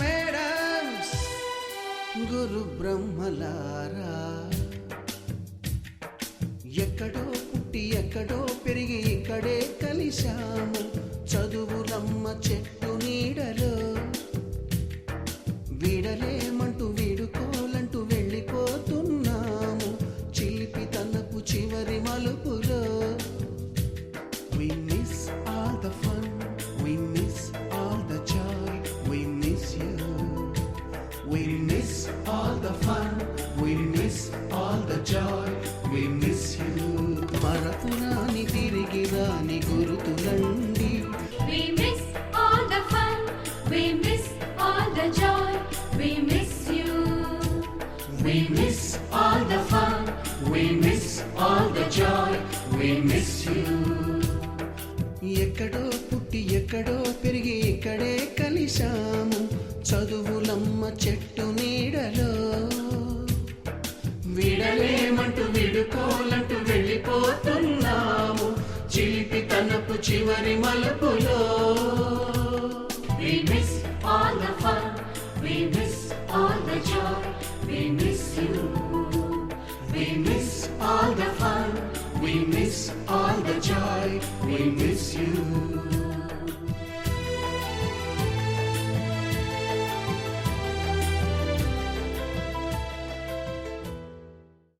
Madams గురు బ్రహ్మలారా, ఎక్కడో పుట్టి ఎక్కడో పెరిగి ఇక్కడే కలిశాము చదువులమ్మ చెట్టు నీడలో. వీడలేమంటూ వీడుకోలంటూ వెళ్ళిపోతున్నాము చిలిపి తనపు చివరి మలుపులో. We miss all the fun, we miss all the joy, we miss you. We miss all the fun, we miss all the joy, we miss you. మరపురాని తిరిగి రాని గురుతులండి. We miss all the fun, we miss all the joy, we miss you. We miss all the fun, we miss all the joy, we miss you. ఎక్కడో పుట్టి ఎక్కడో పెరిగి ఇక్కడే కలిశాము చదువులమ్మ చెట్టు నీడలో. వీడలేమంటూ వీడుకోలంటూ వెళ్ళిపోతున్నాము చిలిపి తనపు చివరి మలుపులో. We miss all the fun, we miss all the joy, we miss you. We miss all the fun, we miss all the joy, we miss you.